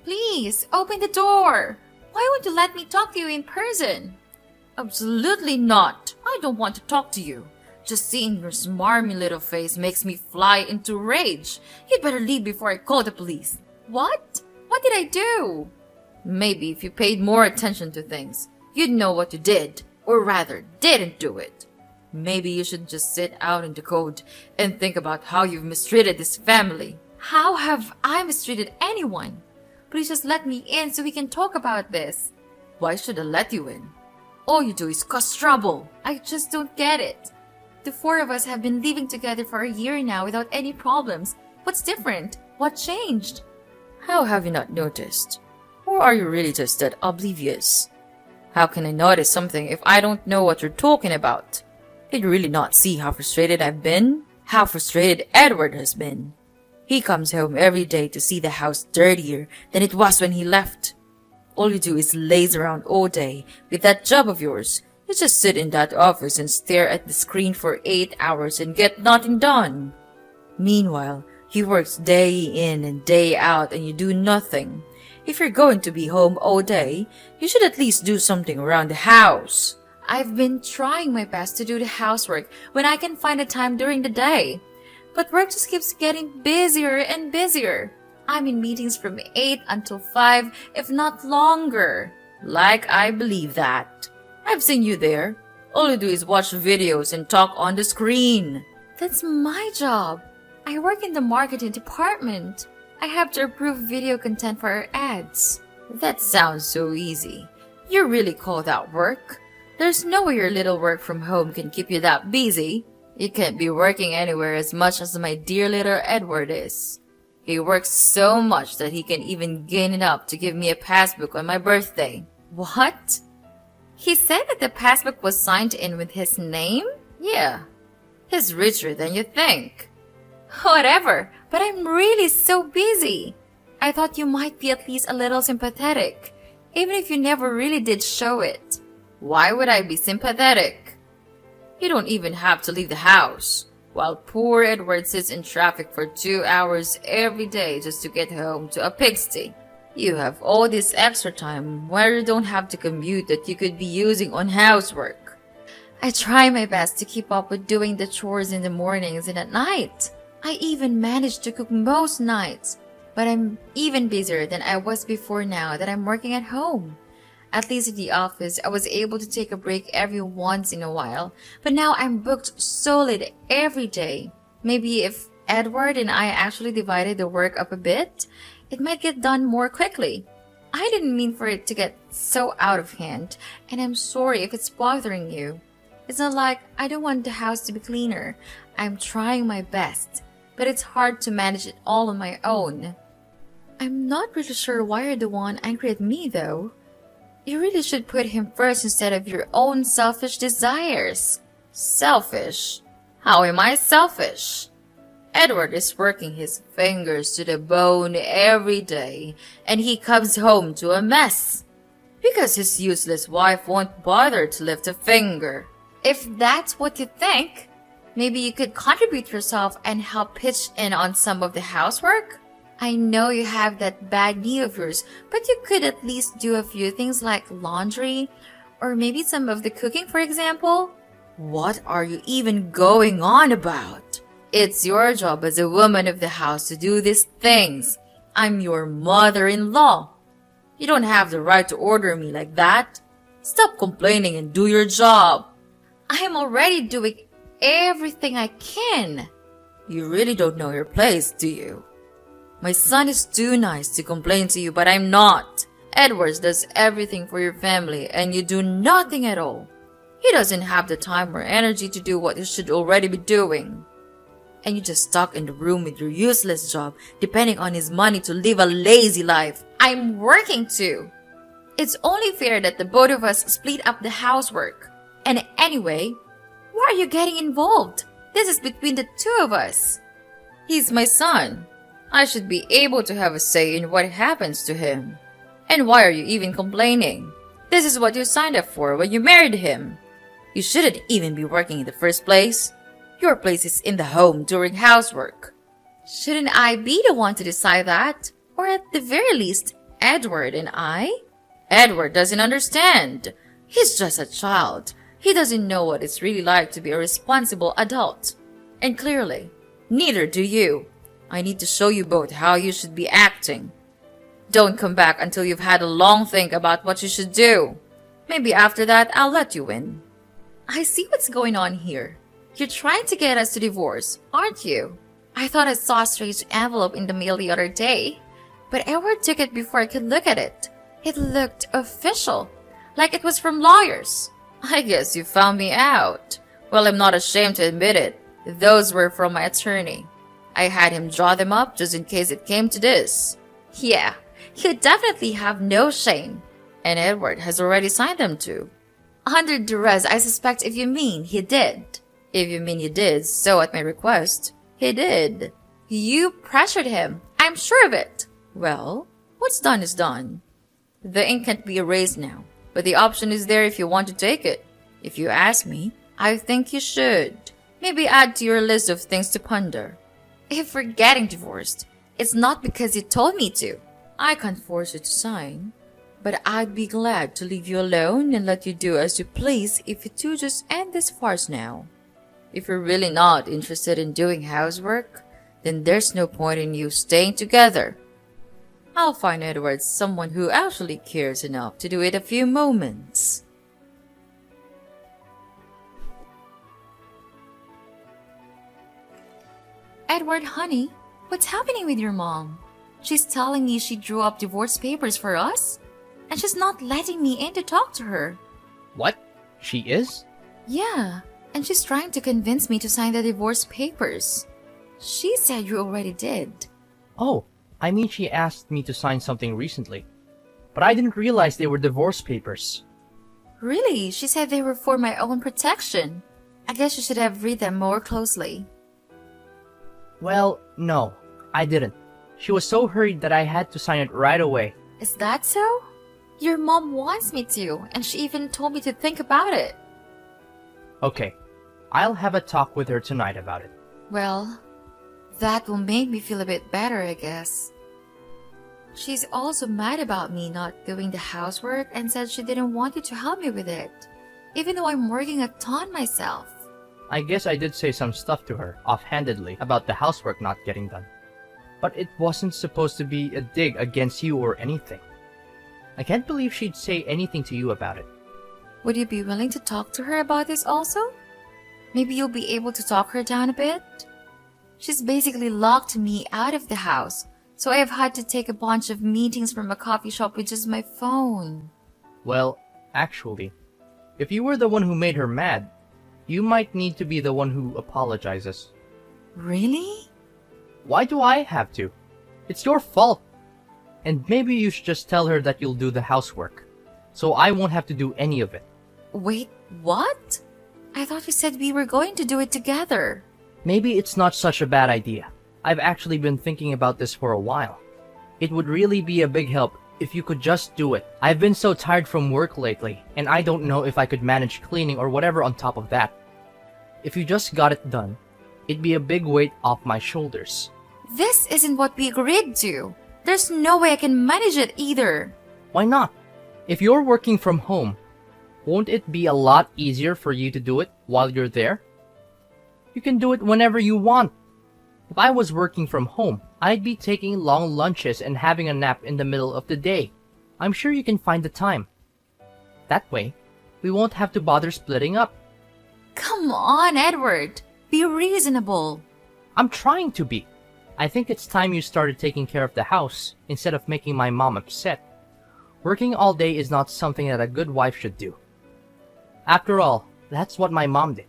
Please, open the door. Why won't you let me talk to you in person? Absolutely not. I don't want to talk to you. Just seeing your smarmy little face makes me fly into rage. You'd better leave before I call the police. What? What did I do? Maybe if you paid more attention to things, you'd know what you did, or rather, didn't do it. Maybe you should just sit out in the cold and think about how you've mistreated this family. How have I mistreated anyone? Please just let me in so we can talk about this. Why should I let you in? All you do is cause trouble. I just don't get it. The four of us have been living together for a year now without any problems. What's different? What changed? How have you not noticed? Or are you really just that oblivious? How can I notice something if I don't know what you're talking about? Did you really not see how frustrated I've been? How frustrated Edward has been? He comes home every day to see the house dirtier than it was when he left. All you do is laze around all day with that job of yours. You just sit in that office and stare at the screen for 8 hours and get nothing done. Meanwhile, he works day in and day out and you do nothing. If you're going to be home all day, you should at least do something around the house. I've been trying my best to do the housework when I can find the time during the day. But work just keeps getting busier and busier. I'm in meetings from 8 until 5, if not longer. Like I believe that. I've seen you there. All you do is watch videos and talk on the screen. That's my job. I work in the marketing department. I have to approve video content for our ads. That sounds so easy. You really call that work? There's no way your little work from home can keep you that busy. You can't be working anywhere as much as my dear little Edward is. He works so much that he can even gain it up to give me a passbook on my birthday. What? He said that the passbook was signed in with his name? Yeah. He's richer than you think. Whatever, but I'm really so busy. I thought you might be at least a little sympathetic, even if you never really did show it. Why would I be sympathetic? You don't even have to leave the house, while poor Edward sits in traffic for 2 hours every day just to get home to a pigsty. You have all this extra time where you don't have to commute that you could be using on housework. I try my best to keep up with doing the chores in the mornings and at night. I even manage to cook most nights, but I'm even busier than I was before now that I'm working at home. At least in the office, I was able to take a break every once in a while, but now I'm booked solid every day. Maybe if Edward and I actually divided the work up a bit, it might get done more quickly. I didn't mean for it to get so out of hand, and I'm sorry if it's bothering you. It's not like I don't want the house to be cleaner. I'm trying my best, but it's hard to manage it all on my own. I'm not really sure why you're the one angry at me, though. You really should put him first instead of your own selfish desires. Selfish? How am I selfish? Edward is working his fingers to the bone every day, and he comes home to a mess. Because his useless wife won't bother to lift a finger. If that's what you think, maybe you could contribute yourself and help pitch in on some of the housework? I know you have that bad knee of yours, but you could at least do a few things like laundry, or maybe some of the cooking, for example. What are you even going on about? It's your job as a woman of the house to do these things. I'm your mother-in-law. You don't have the right to order me like that. Stop complaining and do your job. I am already doing everything I can. You really don't know your place, do you? My son is too nice to complain to you, but I'm not. Edwards does everything for your family, and you do nothing at all. He doesn't have the time or energy to do what he should already be doing. And you just stuck in the room with your useless job, depending on his money to live a lazy life. I'm working too. It's only fair that the both of us split up the housework. And anyway, why are you getting involved? This is between the two of us. He's my son. I should be able to have a say in what happens to him. And why are you even complaining? This is what you signed up for when you married him. You shouldn't even be working in the first place. Your place is in the home during housework. Shouldn't I be the one to decide that? Or at the very least, Edward and I? Edward doesn't understand. He's just a child. He doesn't know what it's really like to be a responsible adult. And clearly, neither do you. I need to show you both how you should be acting. Don't come back until you've had a long think about what you should do. Maybe after that, I'll let you in. I see what's going on here. You're trying to get us to divorce, aren't you? I thought I saw a strange envelope in the mail the other day, but Edward took it before I could look at it. It looked official, like it was from lawyers. I guess you found me out. Well, I'm not ashamed to admit it. Those were from my attorney. I had him draw them up just in case it came to this. Yeah, you definitely have no shame. And Edward has already signed them too. Under duress, I suspect if you mean he did. If you mean he did, so at my request, he did. You pressured him. I'm sure of it. Well, what's done is done. The ink can't be erased now, but the option is there if you want to take it. If you ask me, I think you should. Maybe add to your list of things to ponder. If we're getting divorced, it's not because you told me to. I can't force you to sign, but I'd be glad to leave you alone and let you do as you please if you two just end this farce now. If you're really not interested in doing housework, then there's no point in you staying together. I'll find Edward someone who actually cares enough to do it a few moments. Edward, honey, what's happening with your mom? She's telling me she drew up divorce papers for us, and she's not letting me in to talk to her. What? She is? Yeah, and she's trying to convince me to sign the divorce papers. She said you already did. Oh, I mean she asked me to sign something recently. But I didn't realize they were divorce papers. Really? She said they were for my own protection. I guess you should have read them more closely. Well, no, I didn't. She was so hurried that I had to sign it right away. Is that so? Your mom wants me to, and she even told me to think about it. Okay, I'll have a talk with her tonight about it. Well, that will make me feel a bit better, I guess. She's also mad about me not doing the housework and said she didn't want you to help me with it, even though I'm working a ton myself. I guess I did say some stuff to her, offhandedly, about the housework not getting done. But it wasn't supposed to be a dig against you or anything. I can't believe she'd say anything to you about it. Would you be willing to talk to her about this also? Maybe you'll be able to talk her down a bit? She's basically locked me out of the house, so I have had to take a bunch of meetings from a coffee shop with just my phone. Well, actually, if you were the one who made her mad, you might need to be the one who apologizes. Really? Why do I have to? It's your fault. And maybe you should just tell her that you'll do the housework, so I won't have to do any of it. Wait, what? I thought you said we were going to do it together. Maybe it's not such a bad idea. I've actually been thinking about this for a while. It would really be a big help if you could just do it. I've been so tired from work lately, and I don't know if I could manage cleaning or whatever on top of that. If you just got it done, it'd be a big weight off my shoulders. This isn't what we agreed to. There's no way I can manage it either. Why not? If you're working from home, won't it be a lot easier for you to do it while you're there? You can do it whenever you want. If I was working from home, I'd be taking long lunches and having a nap in the middle of the day. I'm sure you can find the time. That way, we won't have to bother splitting up. Come on, Edward. Be reasonable. I'm trying to be. I think it's time you started taking care of the house instead of making my mom upset. Working all day is not something that a good wife should do. After all, that's what my mom did.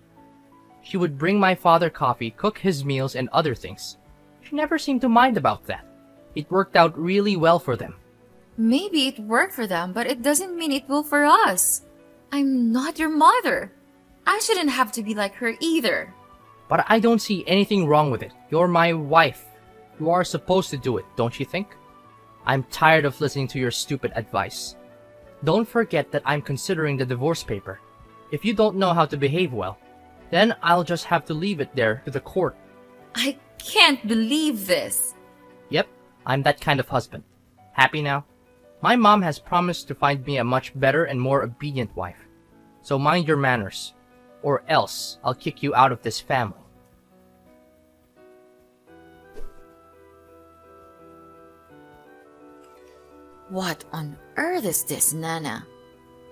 She would bring my father coffee, cook his meals, and other things. She never seemed to mind about that. It worked out really well for them. Maybe it worked for them, but it doesn't mean it will for us. I'm not your mother. I shouldn't have to be like her either. But I don't see anything wrong with it. You're my wife. You are supposed to do it, don't you think? I'm tired of listening to your stupid advice. Don't forget that I'm considering the divorce paper. If you don't know how to behave well, then I'll just have to leave it there to the court. I can't believe this. Yep, I'm that kind of husband. Happy now? My mom has promised to find me a much better and more obedient wife. So mind your manners, or else I'll kick you out of this family. What on earth is this, Nana?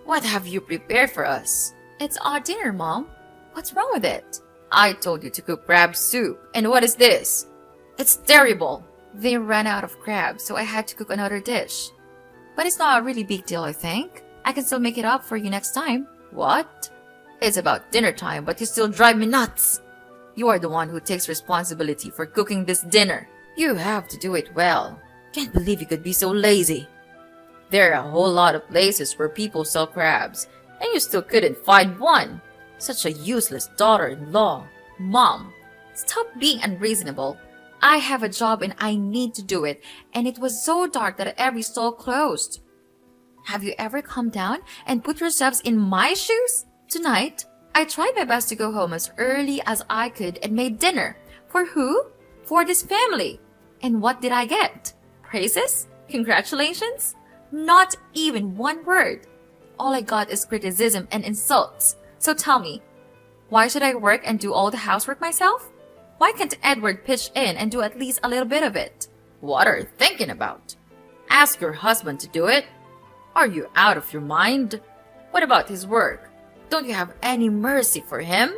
What have you prepared for us? It's our dinner, Mom. What's wrong with it? I told you to cook crab soup, and what is this? It's terrible. They ran out of crabs, so I had to cook another dish. But it's not a really big deal, I think. I can still make it up for you next time. What? It's about dinner time, but you still drive me nuts. You are the one who takes responsibility for cooking this dinner. You have to do it well. Can't believe you could be so lazy. There are a whole lot of places where people sell crabs, and you still couldn't find one. Such a useless daughter-in-law. Mom, stop being unreasonable. I have a job and I need to do it, and it was so dark that every stall closed. Have you ever come down and put yourselves in my shoes? Tonight, I tried my best to go home as early as I could and made dinner. For who? For this family. And what did I get? Praises? Congratulations? Not even one word. All I got is criticism and insults. So tell me, why should I work and do all the housework myself? Why can't Edward pitch in and do at least a little bit of it? What are you thinking about? Ask your husband to do it. Are you out of your mind? What about his work? Don't you have any mercy for him?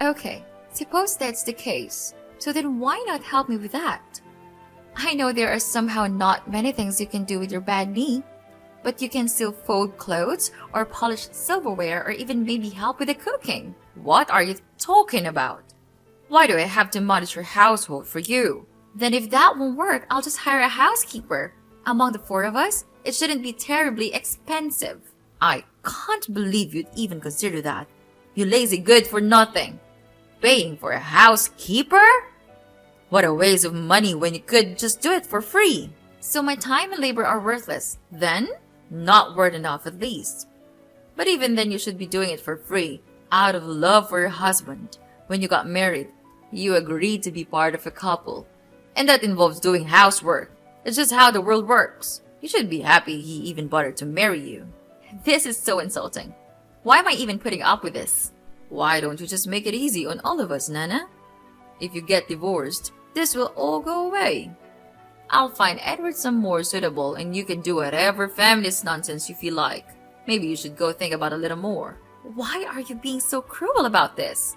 Okay, suppose that's the case. So then why not help me with that? I know there are somehow not many things you can do with your bad knee, but you can still fold clothes or polish silverware or even maybe help with the cooking. What are you talking about? Why do I have to manage your household for you? Then if that won't work, I'll just hire a housekeeper. Among the four of us, it shouldn't be terribly expensive. I can't believe you'd even consider that. You lazy good for nothing. Paying for a housekeeper? What a waste of money when you could just do it for free. So my time and labor are worthless. Then? Not worth enough at least. But even then you should be doing it for free, out of love for your husband. When you got married, you agreed to be part of a couple. And that involves doing housework. It's just how the world works. You should be happy he even bothered to marry you. This is so insulting. Why am I even putting up with this? Why don't you just make it easy on all of us, Nana? If you get divorced, this will all go away. I'll find Edward some more suitable and you can do whatever feminist nonsense you feel like. Maybe you should go think about it a little more. Why are you being so cruel about this?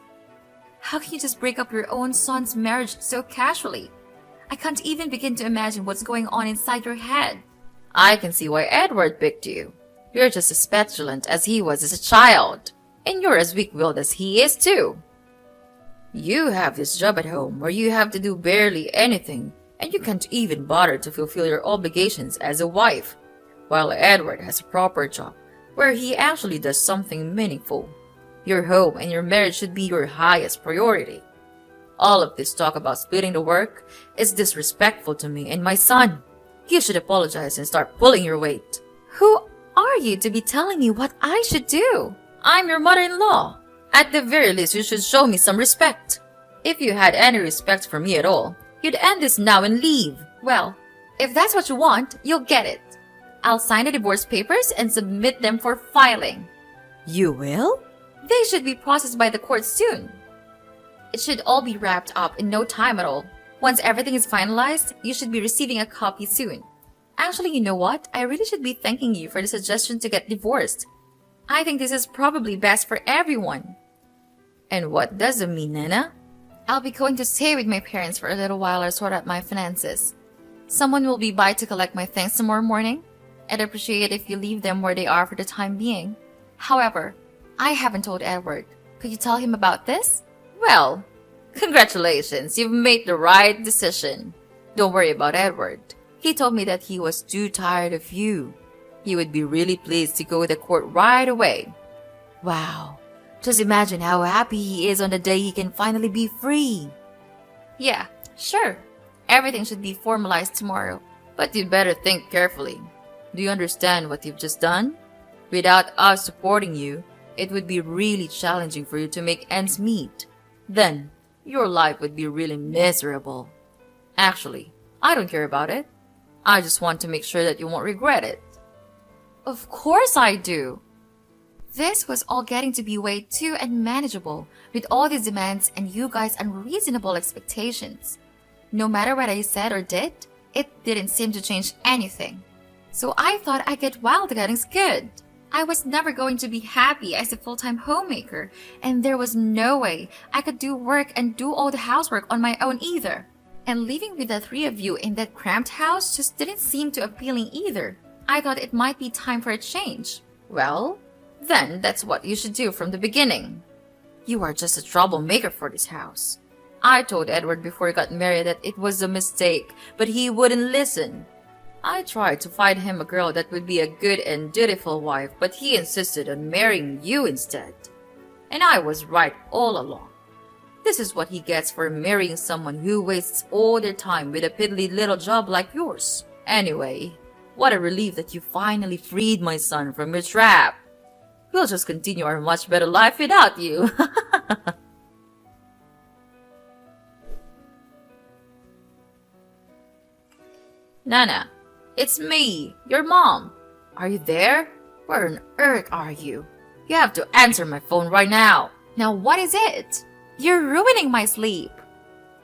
How can you just break up your own son's marriage so casually? I can't even begin to imagine what's going on inside your head. I can see why Edward picked you. You're just as petulant as he was as a child. And you're as weak-willed as he is too. You have this job at home where you have to do barely anything, and you can't even bother to fulfill your obligations as a wife, while Edward has a proper job where he actually does something meaningful. Your home and your marriage should be your highest priority. All of this talk about splitting the work is disrespectful to me and my son. You should apologize and start pulling your weight. Who are you to be telling me what I should do? I'm your mother-in-law. At the very least, you should show me some respect. If you had any respect for me at all, you'd end this now and leave. Well, if that's what you want, you'll get it. I'll sign the divorce papers and submit them for filing. You will? They should be processed by the court soon. It should all be wrapped up in no time at all. Once everything is finalized, you should be receiving a copy soon. Actually, you know what? I really should be thanking you for the suggestion to get divorced. I think this is probably best for everyone. And what does it mean, Nana? I'll be going to stay with my parents for a little while or sort out my finances. Someone will be by to collect my things tomorrow morning. I'd appreciate it if you leave them where they are for the time being. However, I haven't told Edward. Could you tell him about this? Well, congratulations, you've made the right decision. Don't worry about Edward. He told me that he was too tired of you. He would be really pleased to go to court right away. Wow, just imagine how happy he is on the day he can finally be free. Yeah, sure. Everything should be formalized tomorrow. But you'd better think carefully. Do you understand what you've just done? Without us supporting you, it would be really challenging for you to make ends meet. Then, your life would be really miserable. Actually, I don't care about it. I just want to make sure that you won't regret it. Of course I do. This was all getting to be way too unmanageable with all these demands and you guys' unreasonable expectations. No matter what I said or did, it didn't seem to change anything. So I thought I'd get wild getting's good. I was never going to be happy as a full-time homemaker, and there was no way I could do work and do all the housework on my own either. And living with the three of you in that cramped house just didn't seem too appealing either. I thought it might be time for a change. Well, then that's what you should do from the beginning. You are just a troublemaker for this house. I told Edward before we got married that it was a mistake, but he wouldn't listen. I tried to find him a girl that would be a good and dutiful wife, but he insisted on marrying you instead. And I was right all along. This is what he gets for marrying someone who wastes all their time with a piddly little job like yours. Anyway, what a relief that you finally freed my son from your trap. We'll just continue our much better life without you. Nana, it's me, your mom. Are you there? Where on earth are you? You have to answer my phone right now. Now what is it? You're ruining my sleep.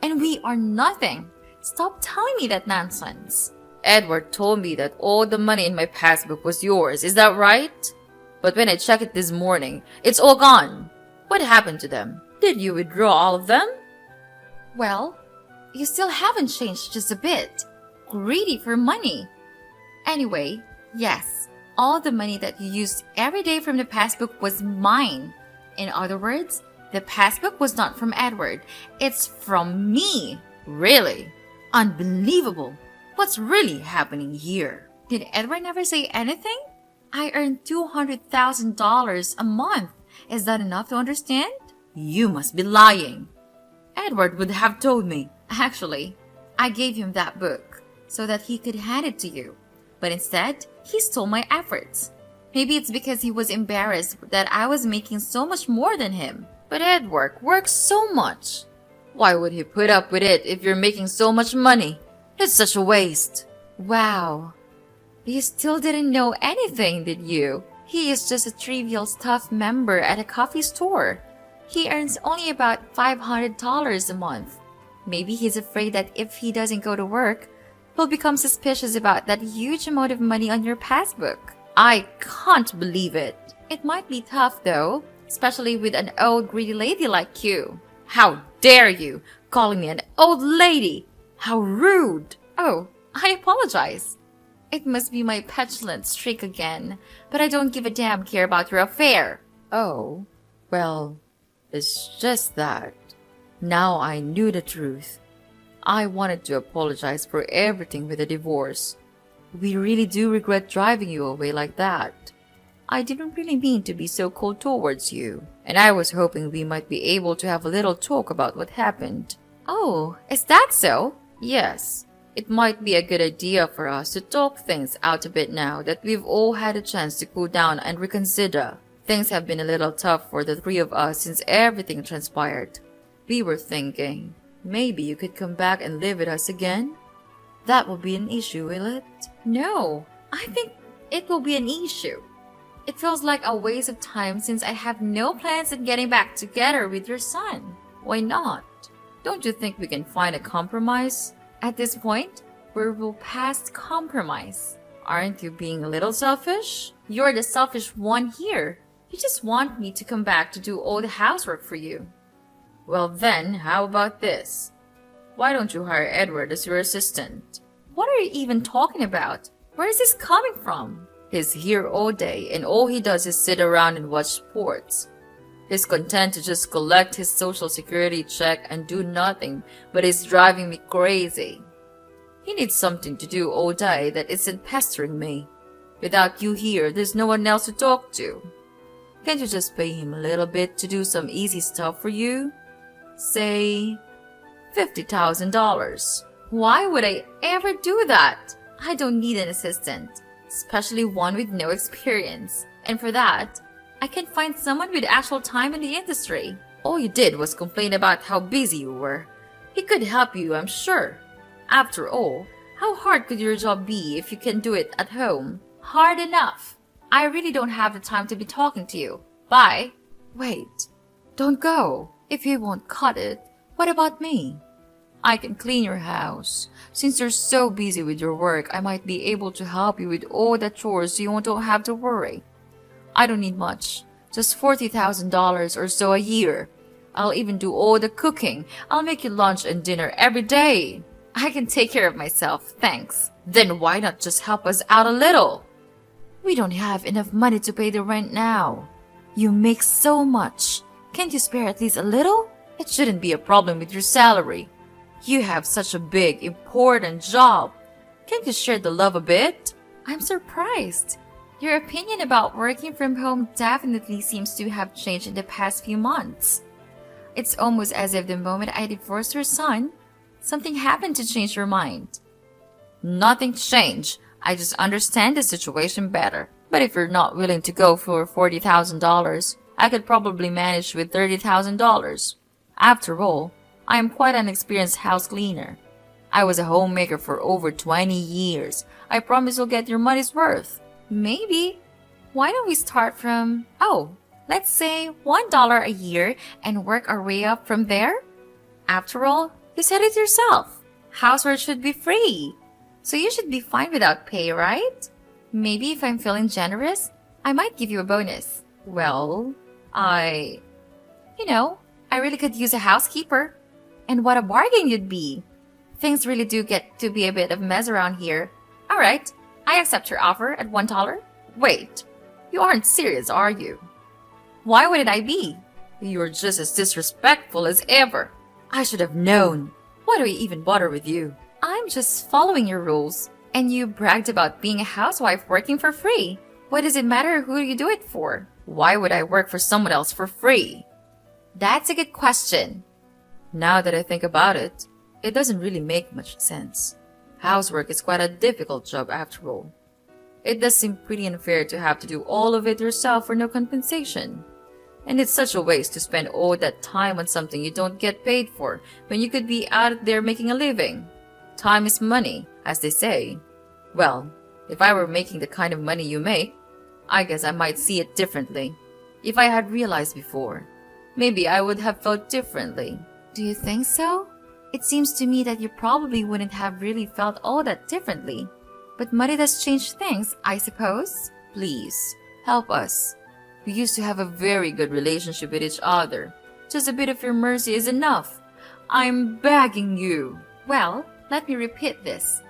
And we are nothing. Stop telling me that nonsense. Edward told me that all the money in my passbook was yours. Is that right? But when I checked it this morning, it's all gone. What happened to them? Did you withdraw all of them? Well, you still haven't changed just a bit. Greedy for money. Anyway, yes, all the money that you used every day from the passbook was mine. In other words, the passbook was not from Edward. It's from me. Really? Unbelievable. What's really happening here? Did Edward never say anything? I earn $200,000 a month. Is that enough to understand? You must be lying. Edward would have told me. Actually, I gave him that book so that he could hand it to you. But instead, he stole my efforts. Maybe it's because he was embarrassed that I was making so much more than him. But Edward works so much. Why would he put up with it if you're making so much money? It's such a waste. Wow. You still didn't know anything, did you? He is just a trivial staff member at a coffee store. He earns only about $500 a month. Maybe he's afraid that if he doesn't go to work, he'll become suspicious about that huge amount of money on your passbook. I can't believe it. It might be tough though, especially with an old greedy lady like you. How dare you, calling me an old lady? How rude! Oh, I apologize. It must be my petulant streak again, but I don't give a damn care about your affair. Oh, well, it's just that. Now I knew the truth. I wanted to apologize for everything with the divorce. We really do regret driving you away like that. I didn't really mean to be so cold towards you, and I was hoping we might be able to have a little talk about what happened. Oh, is that so? Yes. It might be a good idea for us to talk things out a bit now that we've all had a chance to cool down and reconsider. Things have been a little tough for the three of us since everything transpired. We were thinking, maybe you could come back and live with us again? That will be an issue, will it? No, I think it will be an issue. It feels like a waste of time since I have no plans on getting back together with your son. Why not? Don't you think we can find a compromise? At this point, we're past compromise. Aren't you being a little selfish? You're the selfish one here. You just want me to come back to do all the housework for you. Well then, how about this? Why don't you hire Edward as your assistant? What are you even talking about? Where is this coming from? He's here all day and all he does is sit around and watch sports. He's content to just collect his social security check and do nothing, but it's driving me crazy. He needs something to do all day that isn't pestering me. Without you here, there's no one else to talk to. Can't you just pay him a little bit to do some easy stuff for you? Say, $50,000. Why would I ever do that? I don't need an assistant, especially one with no experience. And for that, I can find someone with actual time in the industry. All you did was complain about how busy you were. He could help you, I'm sure. After all, how hard could your job be if you can do it at home? Hard enough. I really don't have the time to be talking to you. Bye. Wait, don't go. If you won't cut it, what about me? I can clean your house. Since you're so busy with your work, I might be able to help you with all the chores so you don't have to worry. I don't need much. Just $40,000 or so a year. I'll even do all the cooking. I'll make you lunch and dinner every day. I can take care of myself, thanks. Then why not just help us out a little? We don't have enough money to pay the rent now. You make so much. Can't you spare at least a little? It shouldn't be a problem with your salary. You have such a big, important job. Can't you share the love a bit? I'm surprised. Your opinion about working from home definitely seems to have changed in the past few months. It's almost as if the moment I divorced your son, something happened to change your mind. Nothing changed. I just understand the situation better. But if you're not willing to go for $40,000, I could probably manage with $30,000. After all, I am quite an experienced house cleaner. I was a homemaker for over 20 years. I promise you'll get your money's worth. Maybe. Why don't we start from, let's say $1 a year and work our way up from there? After all, you said it yourself. Housework should be free. So you should be fine without pay, right? Maybe if I'm feeling generous, I might give you a bonus. Well, I really could use a housekeeper. And what a bargain you'd be. Things really do get to be a bit of a mess around here. All right, I accept your offer at $1. Wait, you aren't serious, are you? Why wouldn't I be? You're just as disrespectful as ever. I should have known. Why do we even bother with you? I'm just following your rules. And you bragged about being a housewife working for free. What does it matter who you do it for? Why would I work for someone else for free? That's a good question. Now that I think about it, it doesn't really make much sense. Housework is quite a difficult job after all. It does seem pretty unfair to have to do all of it yourself for no compensation. And it's such a waste to spend all that time on something you don't get paid for when you could be out there making a living. Time is money, as they say. Well, if I were making the kind of money you make, I guess I might see it differently. If I had realized before, maybe I would have felt differently. Do you think so? It seems to me that you probably wouldn't have really felt all that differently. But money does change things, I suppose. Please, help us. We used to have a very good relationship with each other. Just a bit of your mercy is enough. I'm begging you. Well, let me repeat this.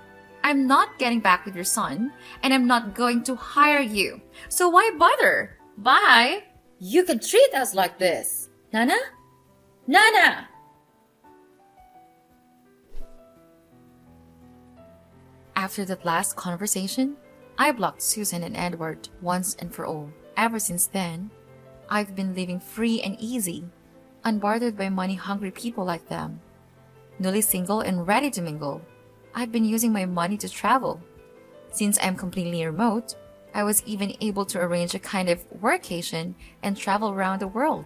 I'm not getting back with your son, and I'm not going to hire you. So why bother? Bye. You can treat us like this. Nana? Nana! After that last conversation, I blocked Susan and Edward once and for all. Ever since then, I've been living free and easy, unbothered by money-hungry people like them. Newly single and ready to mingle, I've been using my money to travel. Since I'm completely remote, I was even able to arrange a kind of workation and travel around the world.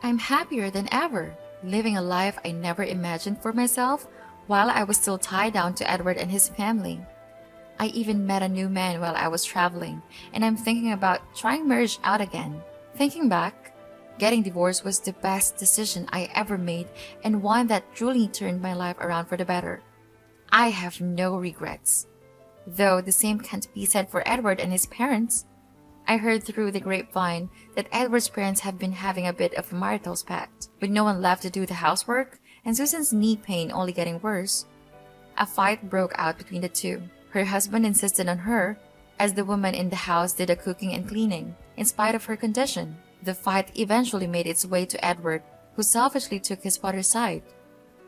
I'm happier than ever, living a life I never imagined for myself while I was still tied down to Edward and his family. I even met a new man while I was traveling, and I'm thinking about trying marriage out again. Thinking back, getting divorced was the best decision I ever made and one that truly turned my life around for the better. I have no regrets. Though the same can't be said for Edward and his parents. I heard through the grapevine that Edward's parents have been having a bit of a marital spat, with no one left to do the housework and Susan's knee pain only getting worse. A fight broke out between the two. Her husband insisted on her, as the woman in the house did the cooking and cleaning, in spite of her condition. The fight eventually made its way to Edward, who selfishly took his father's side.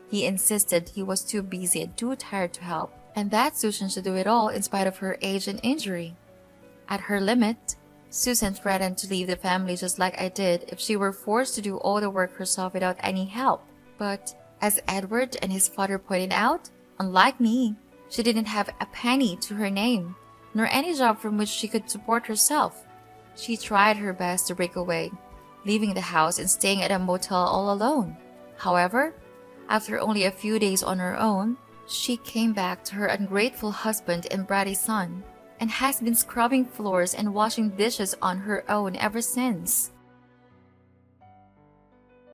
He insisted he was too busy and too tired to help, and that Susan should do it all in spite of her age and injury. At her limit, Susan threatened to leave the family just like I did if she were forced to do all the work herself without any help. But, as Edward and his father pointed out, unlike me, she didn't have a penny to her name, nor any job from which she could support herself. She tried her best to break away, leaving the house and staying at a motel all alone. However, after only a few days on her own, she came back to her ungrateful husband and bratty son. and has been scrubbing floors and washing dishes on her own ever since.